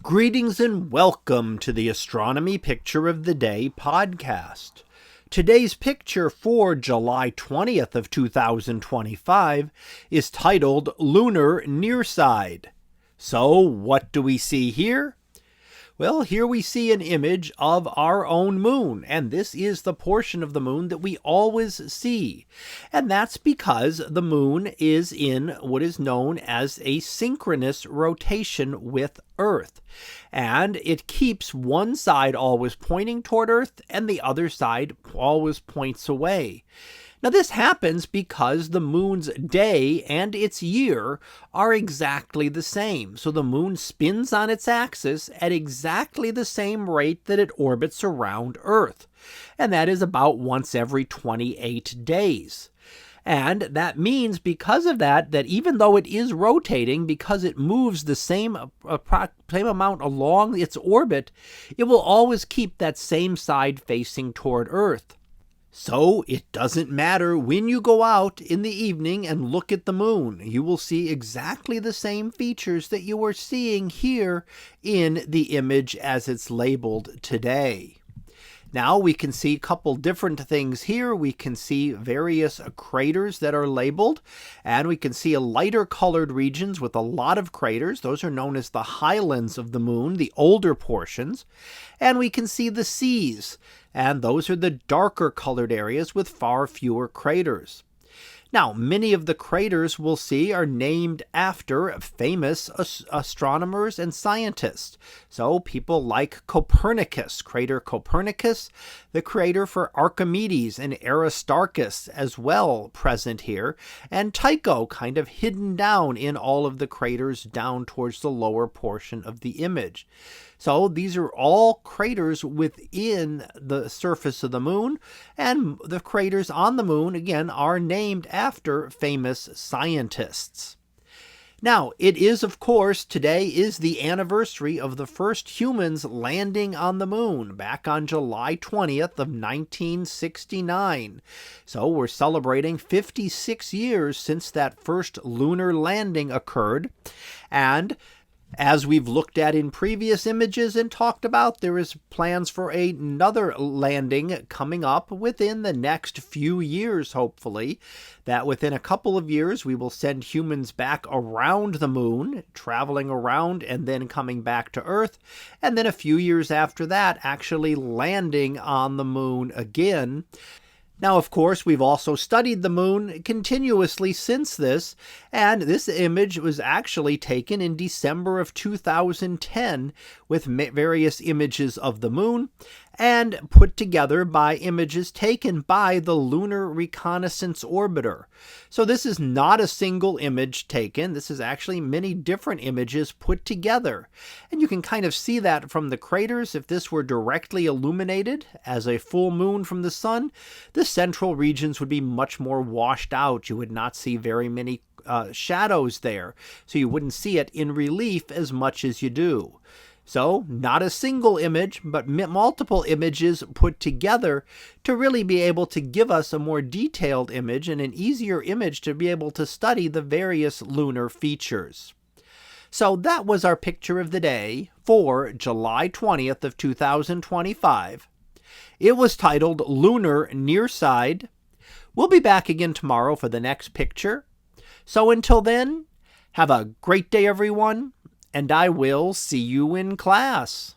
Greetings and welcome to the Astronomy Picture of the Day podcast. Today's picture for July 20th of 2025 is titled Lunar Nearside. So what do we see here? Well, here we see an image of our own moon, and this is the portion of the moon that we always see. And that's because the moon is in what is known as a synchronous rotation with Earth. And it keeps one side always pointing toward Earth and the other side always points away. Now, this happens because the moon's day and its year are exactly the same. So the moon spins on its axis at exactly the same rate that it orbits around Earth. And that is about once every 28 days. And that means because of that even though it is rotating, because it moves the same amount along its orbit, it will always keep that same side facing toward Earth. So it doesn't matter when you go out in the evening and look at the moon, you will see exactly the same features that you are seeing here in the image as it's labeled today. Now we can see a couple different things here. We can see various craters that are labeled, and we can see lighter colored regions with a lot of craters. Those are known as the highlands of the moon, the older portions. And we can see the seas, and those are the darker colored areas with far fewer craters. Now, many of the craters we'll see are named after famous astronomers and scientists. So people like Copernicus, crater Copernicus, the crater for Archimedes and Aristarchus as well present here, and Tycho kind of hidden down in all of the craters down towards the lower portion of the image. So these are all craters within the surface of the moon, and the craters on the moon, again, are named after famous scientists. Now, it is, of course, today is the anniversary of the first humans landing on the moon back on July 20th of 1969. So we're celebrating 56 years since that first lunar landing occurred, and as we've looked at in previous images and talked about, there is plans for another landing coming up within the next few years, hopefully. That within a couple of years, we will send humans back around the moon, traveling around and then coming back to Earth. And then a few years after that, actually landing on the moon again. Now, of course, we've also studied the moon continuously since this, and this image was actually taken in December of 2010 with various images of the moon and put together by images taken by the Lunar Reconnaissance Orbiter. So this is not a single image taken. This is actually many different images put together. And you can kind of see that from the craters. If this were directly illuminated as a full moon from the sun, the central regions would be much more washed out. You would not see very many shadows there. So you wouldn't see it in relief as much as you do. So, not a single image, but multiple images put together to really be able to give us a more detailed image and an easier image to be able to study the various lunar features. So that was our picture of the day for July 20th of 2025. It was titled Lunar Nearside. We'll be back again tomorrow for the next picture. So until then, have a great day, everyone. And I will see you in class.